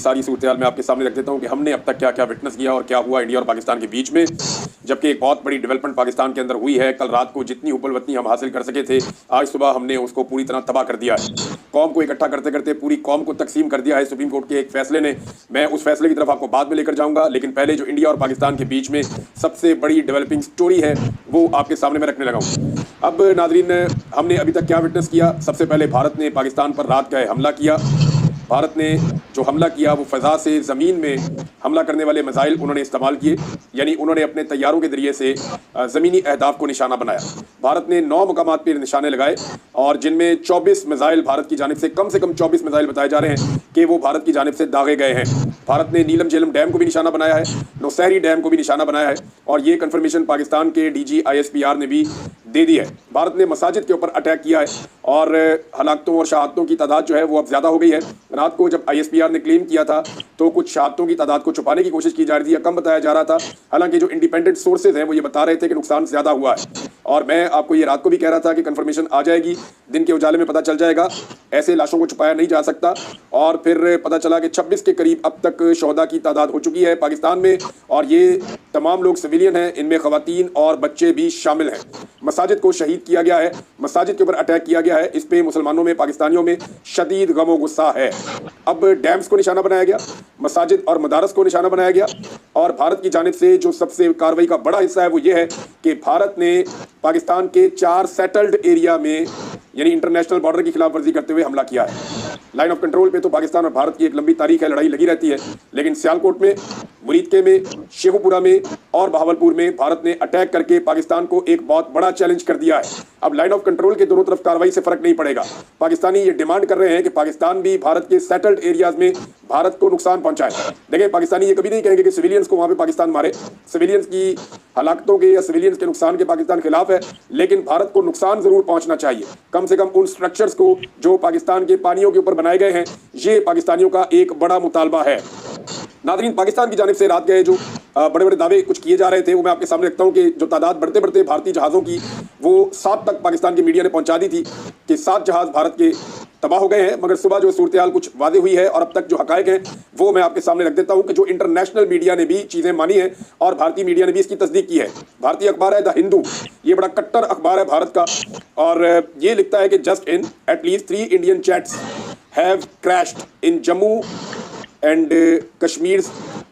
सारी सूरत-ए-हाल मैं आपके सामने रख देता हूँ कि हमने अब तक क्या-क्या विटनेस किया और क्या हुआ इंडिया और पाकिस्तान के बीच में। जबकि एक बहुत बड़ी डेवलपमेंट पाकिस्तान के अंदर हुई है। कल रात को जितनी हुब्बल-वतनी हम हासिल कर सके थे, आज सुबह हमने उसको पूरी तरह तबाह कर दिया है। कौम को इकट्ठा करते-करते पूरी कौम को तकसीम कर दिया है सुप्रीम कोर्ट के एक फैसले ने। मैं उस फैसले की तरफ आपको बाद में लेकर जाऊँगा, लेकिन पहले जो इंडिया और पाकिस्तान के बीच में सबसे बड़ी डेवलपिंग स्टोरी है, वो आपके सामने मैं रखने लगा हूँ। अब नाज़रीन, हमने अभी तक क्या विटनेस किया? सबसे पहले भारत ने पाकिस्तान पर रात गए हमला किया। भारत ने जो हमला किया वो फ़ज़ा से ज़मीन में हमला करने वाले मिसाइल उन्होंने इस्तेमाल किए, यानी उन्होंने अपने तैयारों के ज़रिए से ज़मीनी अहदाफ को निशाना बनाया। भारत ने 9 मकामात पर निशाने लगाए और जिनमें 24 मिसाइल भारत की जानिब से कम 24 मिसाइल बताए जा रहे हैं कि वो भारत की जानिब से दागे गए हैं। भारत ने नीलम झेलम डैम को भी निशाना बनाया है, नौशहरी डैम को भी निशाना बनाया है और ये कन्फर्मेशन पाकिस्तान के DG ISPR ने भी दे दी है। भारत ने मसाजिद के ऊपर अटैक किया है और हलाकतों और शहादतों की तादाद जो है वो अब ज़्यादा हो गई है। रात को जब ISPR ने क्लेम किया था तो कुछ शहादतों की तादाद को छुपाने की कोशिश की जा रही थी या कम बताया जा रहा था। हालांकि जो इंडिपेंडेंट सोर्सेज हैं वो ये बता रहे थे कि नुकसान ज़्यादा हुआ है और मैं आपको ये रात को भी कह रहा था कि कन्फर्मेशन आ जाएगी, दिन के उजाले में पता चल जाएगा। ऐसे लाशों को छुपाया नहीं जा सकता और फिर पता चला कि 26 के करीब अब तक शहदा की तादाद हो चुकी है पाकिस्तान में और ये तमाम लोग सिविलियन हैं, इनमें ख़वातीन और बच्चे भी शामिल हैं। मसाजिद को शहीद किया गया है, मसाजिद के ऊपर अटैक किया गया है, इस पे मुसलमानों में, पाकिस्तानियों में शदीद गम व गुस्सा है। अब डैम्स को निशाना बनाया गया, मसाजिद और मदारस को निशाना बनाया गया और भारत की जानिब से जो सबसे कार्रवाई का बड़ा हिस्सा है वो ये है कि भारत ने पाकिस्तान के 4 सेटल्ड एरिया में यानी इंटरनेशनल बॉर्डर की खिलाफ वर्जी करते हुए हमला किया है। लाइन ऑफ कंट्रोल पे तो पाकिस्तान और भारत की एक लंबी तारीख है, लड़ाई लगी रहती है, लेकिन सियालकोट में, मुरीदके में, शेखुपुरा में और बहावलपुर में भारत ने अटैक करके पाकिस्तान को एक बहुत बड़ा चैलेंज कर दिया है। अब लाइन ऑफ कंट्रोल के दोनों तरफ कार्रवाई से फर्क नहीं पड़ेगा। पाकिस्तानी ये डिमांड कर रहे हैं कि पाकिस्तान भी भारत के सेटल्ड एरियाज में भारत को नुकसान पहुंचाए। देखिए, पाकिस्तानी ये कभी नहीं कहेंगे कि सिविलियंस को वहां पे पाकिस्तान मारे, सिविलियंस की हलाकतों के या सिविलियंस के नुकसान के पाकिस्तान खिलाफ है, लेकिन भारत को नुकसान जरूर पहुंचना चाहिए। कम से कम उन स्ट्रक्चर्स को जो पाकिस्तान के पानियों के ऊपर बनाए गए हैं, ये पाकिस्तानियों का एक बड़ा मुतालबा है। नाज़रीन, पाकिस्तान की जानिब से रात गए जो बड़े बड़े दावे कुछ किए जा रहे थे वो मैं आपके सामने रखता हूँ कि जो तादाद बढ़ते बढ़ते भारतीय जहाज़ों की वो 7 तक पाकिस्तान की मीडिया ने पहुंचा दी थी कि 7 जहाज़ भारत के तबाह हो गए हैं। मगर सुबह जो सूरत हाल कुछ वादे हुई है और अब तक जो हकायक हैं वो मैं आपके सामने रख देता हूँ कि जो इंटरनेशनल मीडिया ने भी चीज़ें मानी है और भारतीय मीडिया ने भी इसकी तस्दीक की है। भारतीय अखबार है द हिंदू, ये बड़ा कट्टर अखबार है भारत का और ये लिखता है कि just in at least 3 Indian jets have crashed in Jammu and Kashmir.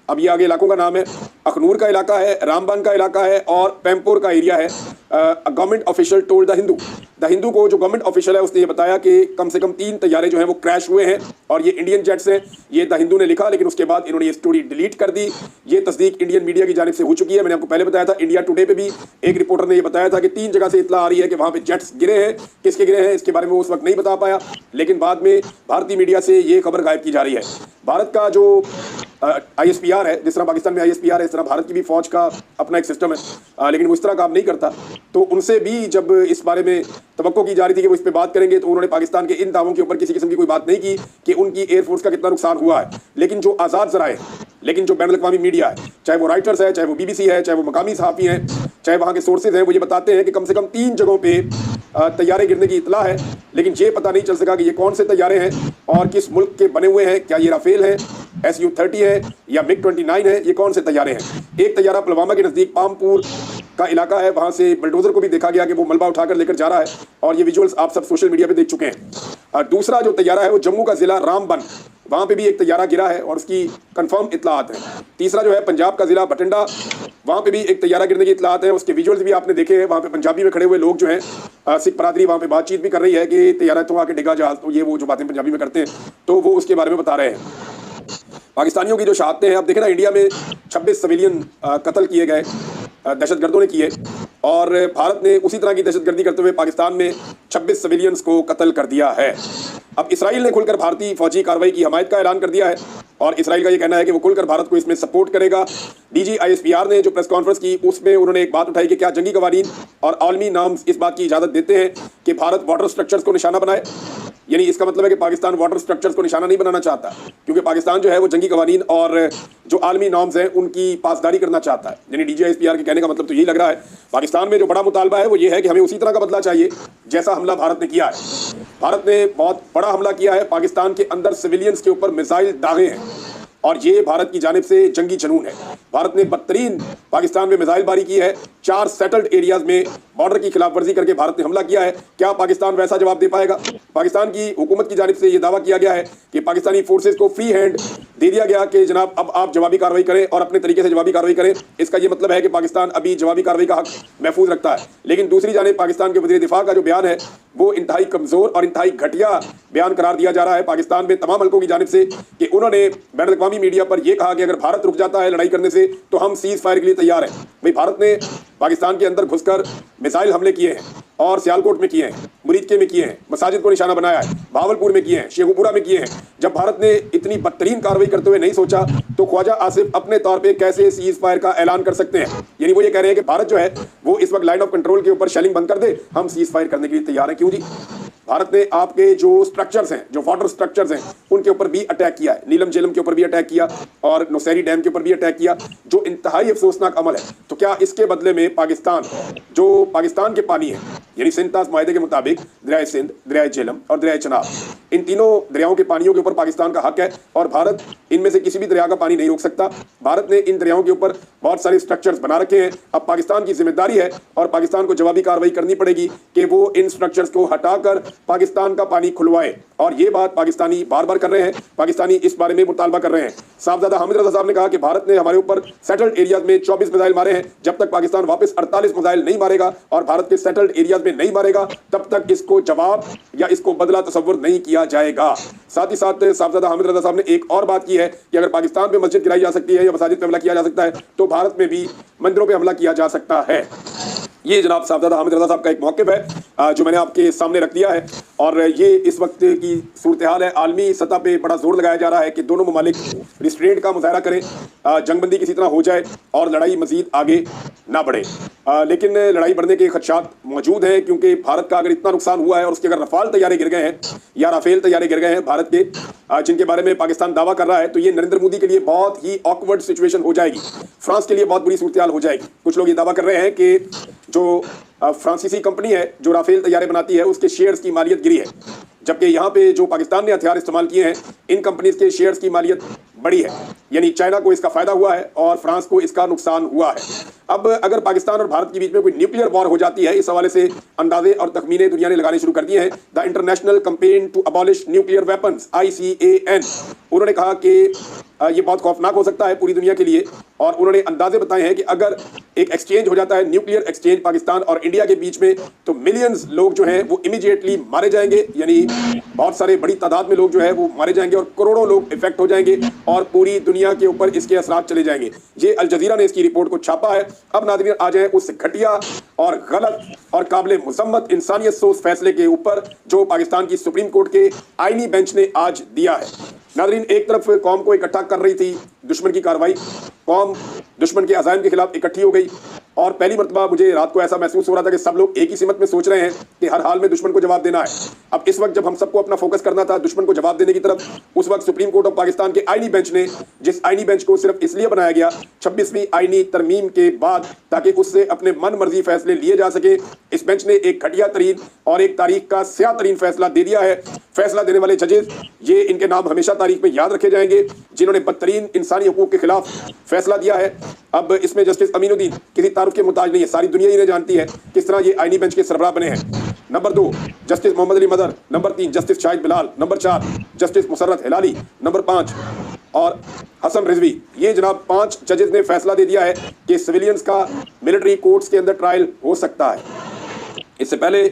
अब ये आगे इलाकों का नाम है, अखनूर का इलाका है, रामबन का इलाका है और पैमपुर का एरिया है। Government official told the Hindu को जो गवर्नमेंट ऑफिशियल है उसने ये बताया कि कम से कम 3 तैयारे जो हैं वो क्रैश हुए हैं और ये इंडियन जेट्स हैं। ये द हिंदू ने लिखा, लेकिन उसके बाद इन्होंने ये स्टोरी डिलीट कर दी। ये तस्दीक इंडियन मीडिया की जानिब से हो चुकी है। मैंने आपको पहले बताया था, इंडिया टुडे पे भी एक रिपोर्टर ने ये बताया था कि 3 जगह से इतला आ रही है कि वहाँ पे जेट्स गिरे हैं। किसके गिरे हैं इसके बारे में वो उस वक्त नहीं बता पाया, लेकिन बाद में भारतीय मीडिया से ये खबर गायब की जा रही है। भारत का जो ISPR है, जिस तरह पाकिस्तान में ISPR है इस तरह भारत की भी फौज का अपना एक सिस्टम है, लेकिन वो इस तरह काम नहीं करता। तो उनसे भी जब इस बारे में तवक्को की जा रही थी कि वो इस पे बात करेंगे, तो उन्होंने पाकिस्तान के इन दावों के ऊपर किसी किस्म की कोई बात नहीं की कि उनकी एयरफोर्स का कितना नुकसान हुआ है। लेकिन जो आज़ाद ज़राए, लेकिन जो बैनुल अक़वामी मीडिया है, चाहे वो राइटर्स है, चाहे वो BBC है, चाहे वो मकामी सहाफ़ी हैं, चाहे वहाँ के सोर्सेज हैं, वो ये बताते हैं कि कम से कम 3 जगहों पर तैयारे गिरने की इतला है, लेकिन ये पता नहीं चल सका कि ये कौन से तैयारे हैं और किस मुल्क के बने हुए हैं। क्या ये राफेल है, SU-30 है या MiG-29 है, ये कौन से तैयारे हैं। एक तैयारा पुलवामा के नज़दीक पामपुर का इलाका है, वहाँ से बुलडोज़र को भी देखा गया कि वो मलबा उठाकर लेकर जा रहा है और ये विजुअल्स आप सब सोशल मीडिया पे देख चुके हैं। दूसरा जो तैयारा है वो जम्मू का ज़िला रामबन, वहाँ पे भी एक तैयारा गिरा है और उसकी कंफर्म इतलात है। तीसरा जो है पंजाब का ज़िला बठिंडा, वहाँ पे भी एक तैयारा गिरने की इतलात है, उसके विजुअल्स भी आपने देखे हैं। वहाँ पे पंजाबी में खड़े हुए लोग जो हैं, सिख बरादरी वहाँ पे बातचीत भी कर रही है कि तैयारा तो आके डिगा जहाज, तो ये वो जो बातें पंजाबी में करते हैं तो वो उसके बारे में बता रहे हैं। पाकिस्तानियों की जो शहादतें हैं, अब देखें ना, इंडिया में 26 सिविलियन कत्ल किए गए, दहशतगर्दों ने किए और भारत ने उसी तरह की दहशतगर्दी करते हुए पाकिस्तान में 26 सिविलियंस को कत्ल कर दिया है। अब इसराइल ने खुलकर भारतीय फौजी कार्रवाई की हमायत का ऐलान कर दिया है और इसराइल का ये कहना है कि वो खुलकर भारत को इसमें सपोर्ट करेगा। DG ISPR ने जो प्रेस कॉन्फ्रेंस की उसमें उन्होंने एक बात उठाई कि क्या जंगी कवानीन और आलमी नाम्स इस बात की इजाज़त देते हैं कि भारत वाटर स्ट्रक्चर्स को निशाना बनाए। यानी इसका मतलब है कि पाकिस्तान वाटर स्ट्रक्चर्स को निशाना नहीं बनाना चाहता, क्योंकि पाकिस्तान जो है वो जंगी कवानीन और जो आलमी नॉर्म्स हैं उनकी पासदारी करना चाहता है। यानी DG ISPR के कहने का मतलब तो यही लग रहा है। पाकिस्तान में जो बड़ा मुतालबा है वो ये है कि हमें उसी तरह का बदला चाहिए जैसा हमला भारत ने किया है। भारत ने बहुत बड़ा हमला किया है, पाकिस्तान के अंदर सिविलियंस के ऊपर मिसाइल दागे हैं और ये भारत की जानिब से जंगी जुनून है। भारत ने बदतरीन पाकिस्तान में मिसाइलबारी की है। 4 सेटल्ड एरियाज में बॉर्डर की खिलाफवर्जी करके भारत ने हमला किया है। क्या पाकिस्तान वैसा जवाब दे पाएगा? पाकिस्तान की हुकूमत की जानिब से यह दावा किया गया है कि पाकिस्तानी फोर्सेज को फ्री हैंड दे दिया गया कि जनाब अब आप जवाबी कार्रवाई करें और अपने तरीके से जवाबी कार्रवाई करें। इसका यह मतलब है कि पाकिस्तान अभी जवाबी कार्रवाई का हक महफूज रखता है। लेकिन दूसरी जानिब पाकिस्तान के वज़ीर दिफा का जो बयान है वो इंतहाई कमजोर और इंतहाई घटिया बयान करार दिया जा रहा है पाकिस्तान में तमाम हल्कों की जानिब से, कि उन्होंने बैनुल अक़वामी मीडिया पर यह कहा कि अगर भारत रुक जाता है लड़ाई करने से तो हम सीज फायर के लिए तैयार हैं। भाई, भारत ने पाकिस्तान के अंदर घुसकर मिसाइल हमले किए हैं और सियालकोट में किए हैं, मुरीदके में किए हैं, मसाजिद को निशाना बनाया है, भावलपुर में किए हैं, शेखुपुरा में किए हैं। जब भारत ने इतनी बदतरीन कार्रवाई करते हुए नहीं सोचा तो ख्वाजा आसिफ अपने तौर पे कैसे सीज फायर का ऐलान कर सकते हैं? यानी वो ये कह रहे हैं कि भारत जो है वो इस वक्त लाइन ऑफ कंट्रोल के ऊपर शेलिंग बंद कर दे, हम सीज फायर करने के लिए तैयार हैं। क्यों जी? भारत ने आपके जो स्ट्रक्चर्स हैं, जो वाटर स्ट्रक्चर्स हैं, उनके ऊपर भी अटैक किया है। नीलम झेलम के ऊपर भी अटैक किया और नौशेरी डैम के ऊपर भी अटैक किया, जो इंतहाई अफसोसनाक अमल है। तो क्या इसके बदले में पाकिस्तान, जो पाकिस्तान के पानी है, यानी सिंध ताज माहिदे के मुताबिक दरियाए सिंध, दरियाए झेलम और दरियाए चनाब, इन तीनों दरियाओं के पानियों के ऊपर पाकिस्तान का हक है और भारत इनमें से किसी भी दरिया का पानी नहीं रोक सकता। भारत ने इन दरियाओं के ऊपर बहुत सारे स्ट्रक्चर्स बना रखे हैं। अब पाकिस्तान की जिम्मेदारी है और पाकिस्तान को जवाबी कार्रवाई करनी पड़ेगी कि वो इन स्ट्रक्चर्स को हटाकर पाकिस्तान का पानी खुलवाए। और ये बात पाकिस्तानी बार बार कर रहे हैं, पाकिस्तानी इस बारे में मुतालबा कर रहे हैं। साहबजादा हामिद रजा साहब ने कहा कि भारत ने हमारे ऊपर सेटल्ड एरियाज में 24 मिसाइल मारे हैं। जब तक पाकिस्तान वापस 48 मिसाइल नहीं मारेगा और भारत के सेटल्ड एरियाज में नहीं मारेगा, तब तक इसको जवाब या इसको बदला तस्वुर नहीं किया जाएगा। साथ ही साथ साहबजादा हामिद रजा साहब ने एक और बात की है कि अगर पाकिस्तान पे मस्जिद गिराई जा सकती है या मसाजिद पे हमला किया जा सकता है तो भारत में भी मंदिरों पे हमला किया जा सकता है। ये जनाब साहबजादा हामिद रजा साहब का एक मौक़िफ़ है जो मैंने आपके सामने रख दिया है। और ये इस वक्त की सूरत हाल है। आलमी सतह पे बड़ा जोर लगाया जा रहा है कि दोनों ममालिक रिस्ट्रेंट का मुजाहरा करें, जंगबंदी किसी तरह हो जाए और लड़ाई मजीद आगे ना बढ़े। लेकिन लड़ाई बढ़ने के खदशात मौजूद हैं, क्योंकि भारत का अगर इतना नुकसान हुआ है और उसके अगर रफाल तैयारे गिर गए हैं या राफेल तैयारे गिर गए हैं भारत के, जिनके बारे में पाकिस्तान दावा कर रहा है, तो ये नरेंद्र मोदी के लिए बहुत ही ऑकवर्ड सिचुएशन हो जाएगी। फ्रांस के लिए बहुत बुरी सूरत हाल हो जाएगी। कुछ लोग ये दावा कर रहे हैं कि जो फ्रांसीसी कंपनी है जो राफेल तैयारे बनाती है उसके शेयर्स की मालियत गिरी है, जबकि यहाँ पे जो पाकिस्तान ने हथियार इस्तेमाल किए हैं इन कंपनीज के शेयर्स की मालियत बढ़ी है। यानी चाइना को इसका फायदा हुआ है और फ्रांस को इसका नुकसान हुआ है। अब अगर पाकिस्तान और भारत के बीच में कोई न्यूक्लियर वॉर हो जाती है, इस हवाले से अंदाजे और तखमीने दुनिया ने लगाने शुरू कर दिए हैं। The international campaign to abolish nuclear weapons ICAN, उन्होंने कहा कि ये बहुत खौफनाक हो सकता है पूरी दुनिया के लिए। और उन्होंने अंदाजे बताए हैं कि अगर एक एक्सचेंज हो जाता है, न्यूक्लियर एक्सचेंज पाकिस्तान और इंडिया के बीच में, तो मिलियंस लोग जो हैं वो इमीडिएटली मारे जाएंगे। यानी बहुत सारे बड़ी तादाद में लोग जो है वो मारे जाएंगे और करोड़ों लोग इफेक्ट हो जाएंगे और पूरी दुनिया के ऊपर इसके असरात चले जाएंगे। ये अल जजीरा ने इसकी रिपोर्ट को छापा है। अब नाज़रीन आ जाए उस घटिया और गलत और काबिल मुज़म्मत इंसानियत सोच फैसले के ऊपर जो पाकिस्तान की सुप्रीम कोर्ट के आईनी बेंच ने आज दिया है। नाज़रीन, एक तरफ कौम को इकट्ठा कर रही थी दुश्मन की कार्रवाई, कौम दुश्मन के अज़ाइम के खिलाफ इकट्ठी हो गई और पहली मरतबा मुझे रात को ऐसा महसूस हो रहा था कि सब लोग एक ही सिमत में सोच रहे हैं कि हर हाल में दुश्मन को जवाब देना है। अब इस वक्त जब हम सबको अपना फोकस करना था दुश्मन को जवाब देने की तरफ, उस वक्त सुप्रीम कोर्ट ऑफ पाकिस्तान के आईनी बेंच ने, जिस आईनी बेंच को सिर्फ इसलिए बनाया गया 26वीं आईनी तरमीम के बाद ताकि उससे अपने मन मर्जी फैसले लिए जा सके, इस बेंच ने एक घटिया तरीन और एक तारीख का स्याह तरीन फैसला दे दिया है। फैसला देने वाले जजेस, ये इनके नाम हमेशा तारीख में याद रखे जाएंगे, जिन्होंने बदतरीन इंसानी हकूक के खिलाफ फैसला दिया है। अब इसमें जस्टिस अमीनुद्दीन किसी तारुफ के मुताज नहीं है, सारी दुनिया इन्हें जानती है किस तरह ये आईनी बेंच के सरबराह बने हैं। Number 2 justice Mohammad Ali Mazhar, number 3 justice Shahid Bilal, number 4 justice Musarrat Hilali, number 5 और हसन रिजवी। ये जनाब 5 जजेस ने फैसला दे दिया है कि सिविलियंस का मिलिट्री कोर्ट्स के अंदर ट्रायल हो सकता है। इससे पहले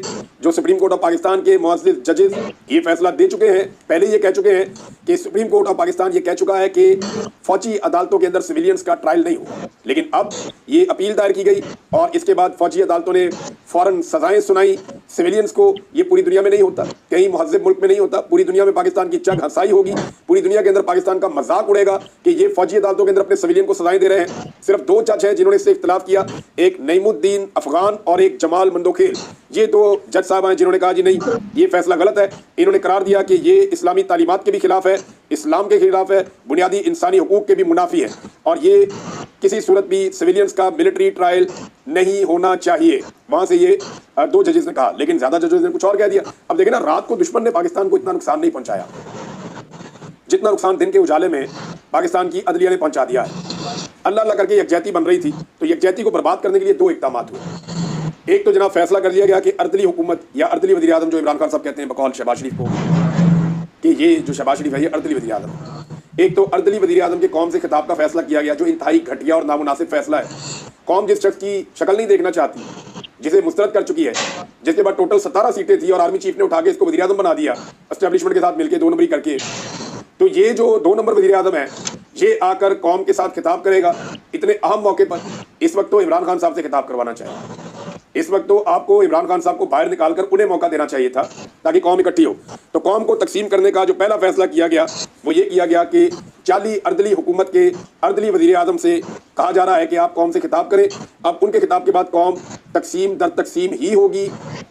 जो सुप्रीम कोर्ट ऑफ पाकिस्तान के मुअज़्ज़िज़ जजेस ये फैसला दे चुके हैं, पहले ये कह चुके हैं कि सुप्रीम कोर्ट ऑफ पाकिस्तान ये कह चुका है कि फौजी अदालतों के अंदर सिविलियंस का ट्रायल नहीं हो। लेकिन अब ये अपील दायर की गई और इसके बाद फौजी अदालतों ने फौरन सजाएं सुनाई सिविलियंस को। ये पूरी दुनिया में नहीं होता, कहीं मुहज़्ज़िब मुल्क में नहीं होता, पूरी दुनिया में पाकिस्तान की चग हंसाई होगी, पूरी दुनिया के अंदर पाकिस्तान का मजाक उड़ेगा कि ये फौजी अदालतों के अंदर अपने सिविलियन को सजाएं दे रहे हैं। सिर्फ 2 जज हैं जिन्होंने इससे इख्तिलाफ किया, एक नईमुद्दीन अफगान और एक जमाल मंदोखेल। ये 2 जज साहब हैं जिन्होंने कहा जी नहीं, ये फैसला गलत है। इन्होंने करार दिया कि ये इस्लामी तालीमात के भी खिलाफ है, इस्लाम के खिलाफ है, बुनियादी इंसानी हकूक के भी मुनाफी है और ये किसी सूरत भी सिविलियंस का मिलिट्री ट्रायल नहीं होना चाहिए। वहां से ये 2 जजेस ने कहा, लेकिन ज्यादा जजेस ने कुछ और कह दिया। अब देखें ना, रात को दुश्मन ने पाकिस्तान को इतना नुकसान नहीं पहुंचाया, जितना नुकसान दिन के उजाले में पाकिस्तान की अदलिया ने पहुंचा दिया है। अल्लाह अल्लाह करके यकजहती बन रही थी, तो यकजहती को बर्बाद करने के लिए दो इक़दाम हुए। एक तो जनाब फैसला कर लिया गया कि अर्दली हुकूमत या अर्दली वज़ीर आज़म, जो इमरान खान साहब कहते हैं बकौल शहबाज शरीफ को कि ये जो शहबाज शरीफ है ये अर्दली वज़ीर आज़म, एक तो अर्दली वज़ीर आज़म के कौम से खिताब का फैसला किया गया जो इंतहाई घटिया और नामुनासिब फैसला है। कौम जिस शख्स की शक्ल नहीं देखना चाहती, जिसे मुस्तरद कर चुकी है, जिसके बाद टोटल 17 सीटें थी और आर्मी चीफ ने उठा के इसको वज़ीर आज़म बना दिया एस्टेब्लिशमेंट के साथ मिलकर 2 नंबरी करके। तो ये जो 2 नंबर वज़ीर आज़म है ये आकर कौम के साथ खिताब करेगा इतने अहम मौके पर। इस वक्त तो इमरान खान साहब से खिताब करवाना चाहिए, इस वक्त तो आपको इमरान खान साहब को बाहर निकालकर उन्हें मौका देना चाहिए था ताकि कौम इकट्ठी हो। तो कौम को तकसीम करने का जो पहला फैसला किया गया वो ये किया गया कि 40 अर्दली हुकूमत के अर्दली वज़ीर आज़म से कहा जा रहा है कि आप कौम से खिताब करें। अब उनके खिताब के बाद कौम तकसीम दर तकसीम ही होगी,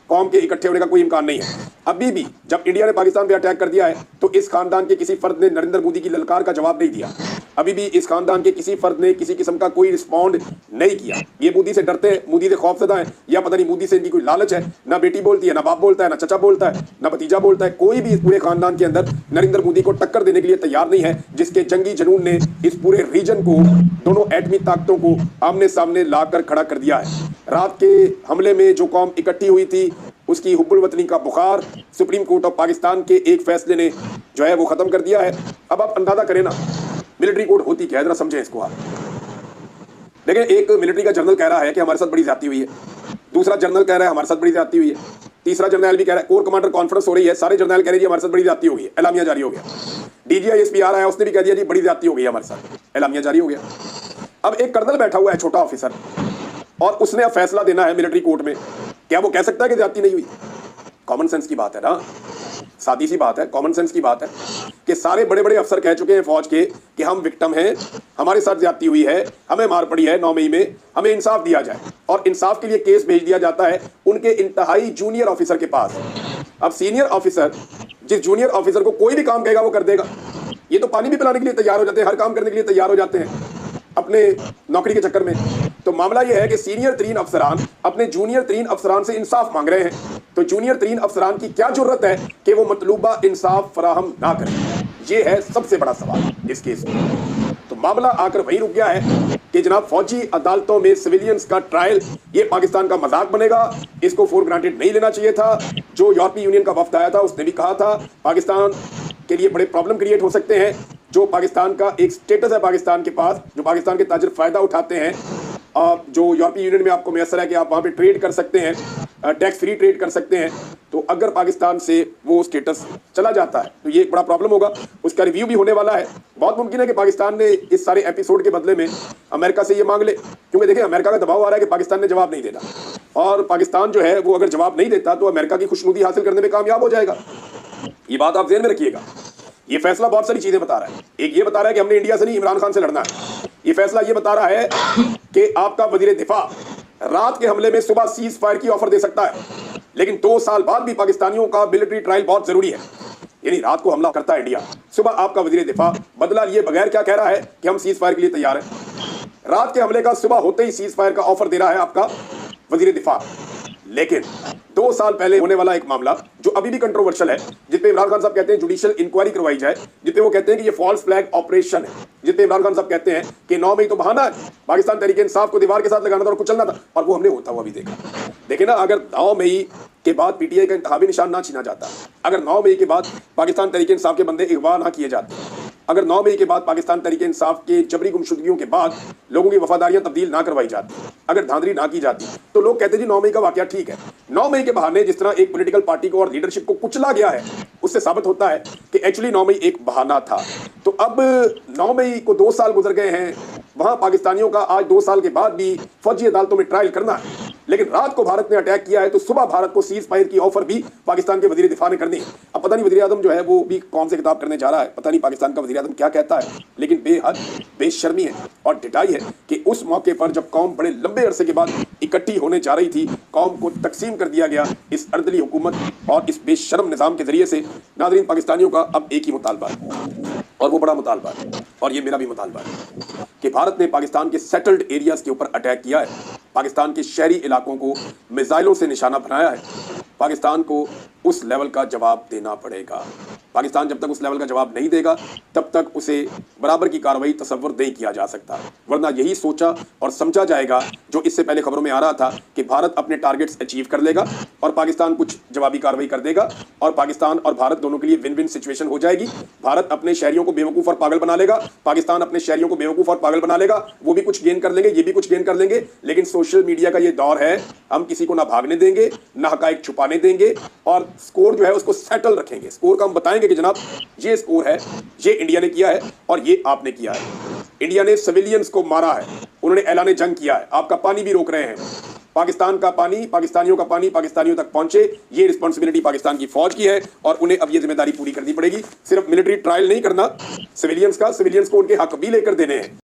कौम के इकट्ठे होने का कोई इम्कान नहीं है। अभी भी जब इंडिया ने पाकिस्तान पे अटैक कर दिया है तो इस खानदान के किसी फर्द ने नरेंद्र मोदी की ललकार का जवाब नहीं दिया। अभी भी इस खानदान के किसी फर्द ने किसी किस्म का कोई रिस्पॉन्ड नहीं किया। ये मोदी से डरते हैं, मोदी से खौफजदा है, या पता नहीं मोदी से इनकी कोई लालच है। ना बेटी बोलती है, ना बाप बोलता है, ना चचा बोलता है, ना भतीजा बोलता है। कोई भी इस पूरे खानदान के अंदर नरेंद्र मोदी को टक्कर देने के लिए तैयार नहीं है, जिसके जंगी जनून ने इस पूरे रीजन को, दोनों एटमी ताकतों को आमने सामने लाकर खड़ा कर दिया है। रात के हमले में जो कौम इकट्ठी हुई थी उसकी हुब्बुल वतनी का बुखार सुप्रीम कोर्ट ऑफ पाकिस्तान के एक फैसले ने जो है वो ख़त्म कर दिया है। अब आप अंदाज़ा करें ना मिलिट्री कोड होती क्या है, जरा समझें इसको आप। देखिए, एक मिलिट्री का जनरल कह रहा है कि हमारे साथ बड़ी ज्यादती हुई है, दूसरा जनरल कह रहा है हमारे साथ बड़ी ज्यादती हुई है, तीसरा जनरल भी कह रहा है, कोर कमांडर कॉन्फ्रेंस हो रही है, सारे जनरल कह रहे हैं हमारे साथ बड़ी ज्यादती हो गई है, एलामिया जारी हो गया। DGISP आ रहा है, उसने भी कह दिया जी बड़ी ज्यादती हो गई है हमारे साथ, एलामिया जारी हो गया। अब एक कर्नल बैठा हुआ है, छोटा ऑफिसर, और उसने अब फैसला देना है मिलिट्री कोर्ट में, क्या वो कह सकता है कि ज्यादती नहीं हुई? कॉमन सेंस की बात है ना, सादी सी बात है, कॉमन सेंस की बात है कि सारे बड़े बड़े अफसर कह चुके हैं फौज के कि हम विक्टिम हैं, हमारे साथ ज्यादती हुई है, हमें मार पड़ी है 9 मई में, हमें इंसाफ दिया जाए। और इंसाफ के लिए केस भेज दिया जाता है उनके इंतहाई जूनियर ऑफिसर के पास। अब सीनियर ऑफिसर जिस जूनियर ऑफिसर को कोई भी काम कहेगा वो कर देगा। ये तो पानी भी पिलाने के लिए तैयार हो जाते हैं, हर काम करने के लिए तैयार हो जाते हैं अपने नौकरी के चक्कर में। तो मामला यह है कि सीनियर तरीन अफसरान अपने जूनियर तरीन अफसरान से इंसाफ मांग रहे हैं। तो जूनियर तरीन अफसरान की क्या जरूरत है कि वो मतलूबा इंसाफ फराहम ना करें? ये है सबसे बड़ा सवाल इस केस में। तो मामला आकर वहीं रुक गया है कि जनाब फौजी अदालतों में सिविलियंस का ट्रायल ये पाकिस्तान का मजाक बनेगा, इसको फॉर ग्रांटेड नहीं लेना चाहिए था। जो यूरोपीय यूनियन का वफ्द आया था उसने भी कहा था पाकिस्तान के लिए बड़े प्रॉब्लम क्रिएट हो सकते हैं। जो पाकिस्तान का एक स्टेटस है पाकिस्तान के पास, जो पाकिस्तान के ताजिर फायदा उठाते हैं, जो यूरोपीय यूनियन में आपको मैसर है कि आप वहाँ पे ट्रेड कर सकते हैं, टैक्स फ्री ट्रेड कर सकते हैं, तो अगर पाकिस्तान से वो स्टेटस चला जाता है तो ये एक बड़ा प्रॉब्लम होगा। उसका रिव्यू भी होने वाला है। बहुत मुमकिन है कि पाकिस्तान ने इस सारे एपिसोड के बदले में अमेरिका से ये मांग ले, क्योंकि देखिए अमेरिका का दबाव आ रहा है कि पाकिस्तान ने जवाब नहीं देना, और पाकिस्तान जो है वो अगर जवाब नहीं देता तो अमेरिका की खुशनुदी हासिल करने में कामयाब हो जाएगा। ये बात आप ज़हन में रखिएगा। ये फैसला बहुत सारी चीजें बता रहा है। एक ये बता रहा है कि हमने इंडिया से नहीं इमरान खान से लड़ना है। ये फैसला ये बता रहा है कि आपका वजीर दिफा रात के हमले में सुबह सीज फायर की ऑफर दे सकता है, लेकिन 2 साल बाद भी पाकिस्तानियों का मिलिट्री ट्रायल बहुत जरूरी है। यानी रात को हमला करता है इंडिया, सुबह आपका वजीर दिफा बदला लिए बगैर क्या कह रहा है कि हम सीज फायर के लिए तैयार हैं। रात के हमले का सुबह होते ही सीज फायर का ऑफर दे रहा है आपका वजीर दिफा। लेकिन 2 साल पहले होने वाला एक मामला जो अभी भी कंट्रोवर्शियल है, जिसपे इमरान खान साहब कहते हैं जुडिशियल इंक्वायरी करवाई जाए, जिसपे वो कहते हैं कि ये फॉल्स फ्लैग ऑपरेशन है, जिसपे इमरान खान साहब कहते हैं कि 9 मई तो बहाना है, पाकिस्तान तहरीक इंसाफ को दीवार के साथ लगाना था और कुचलना था, और वो हमने होता हुआ भी देखा। देखिए ना, अगर 9 मई के बाद PTI का इंतखाबी निशान ना छीना जाता, अगर 9 मई के बाद पाकिस्तान तहरीक इंसाफ के बंदे अगवा ना किए जाते, अगर 9 मई के बाद पाकिस्तान तहरीक इंसाफ के जबरी गुमशुदगियों के बाद लोगों की वफादारियां तब्दील ना करवाई जाती, अगर धांधली ना की जाती, तो लोग कहते जी 9 मई का वाकया ठीक है। 9 मई के बहाने जिस तरह एक पॉलिटिकल पार्टी को और लीडरशिप को कुचला गया है, उससे साबित होता है कि एक्चुअली 9 मई एक बहाना था। तो अब 9 मई को 2 साल गुजर गए हैं, वहां पाकिस्तानियों का आज 2 साल के बाद भी फौजी अदालतों में ट्रायल करना है, लेकिन रात को भारत ने अटैक किया है तो सुबह भारत को सीज फायर की ऑफर भी पाकिस्तान के वजीर दिफा ने करनी है। अब पता नहीं वजीर आजम जो है वो भी कौन से खिताब करने जा रहा है, पता नहीं पाकिस्तान का वजीर आजम क्या कहता है, लेकिन बेहद बेशर्मी है और डिटाई है कि उस मौके पर जब कौम बड़े लंबे अरसे के बाद इकट्ठी होने जा रही थी, कौम को तकसीम कर दिया गया इस अर्दली हुकूमत और इस बेशर्म निज़ाम के जरिए से। नाज़रीन, पाकिस्तानियों का अब एक ही मुतालबा है और वो बड़ा मुतालबा है, और ये मेरा भी मुतालबा है कि भारत ने पाकिस्तान के सेटल्ड एरियाज के ऊपर अटैक किया है, पाकिस्तान के शहरी इलाकों को मिसाइलों से निशाना बनाया है, पाकिस्तान को उस लेवल का जवाब देना पड़ेगा। पाकिस्तान जब तक उस लेवल का जवाब नहीं देगा तब तक उसे बराबर की कार्रवाई तसव्वुर नहीं किया जा सकता। वरना यही सोचा और समझा जाएगा जो इससे पहले खबरों में आ रहा था कि भारत अपने टारगेट्स अचीव कर लेगा और पाकिस्तान कुछ जवाबी कार्रवाई कर देगा और पाकिस्तान और भारत दोनों के लिए विन विन सिचुएशन हो जाएगी। भारत अपने शहरियों को बेवकूफ और पागल बना लेगा, पाकिस्तान अपने शहरियों को बेवकूफ और पागल बना लेगा। वो भी कुछ गेन कर लेंगे, ये भी कुछ गेन कर लेंगे। लेकिन सोशल मीडिया का ये दौर है, हम किसी को ना भागने देंगे ना हकायक छुपाने देंगे और स्कोर जो है उसको सेटल रखेंगे। स्कोर का हम बताएंगे कि जनाब ये स्कोर है, ये इंडिया ने किया है और ये आपने किया है। इंडिया ने सिविलियंस को मारा है, उन्होंने ऐलान जंग किया है, आपका पानी भी रोक रहे हैं। पाकिस्तान का पानी, पाकिस्तानियों का पानी पाकिस्तानियों तक पहुंचे, ये रिस्पांसिबिलिटी पाकिस्तान की फौज की है और उन्हें अब ये जिम्मेदारी पूरी करनी पड़ेगी। सिर्फ मिलिट्री ट्रायल नहीं करना सिविलियंस का, सिविलियंस को उनके हक भी लेकर देने हैं।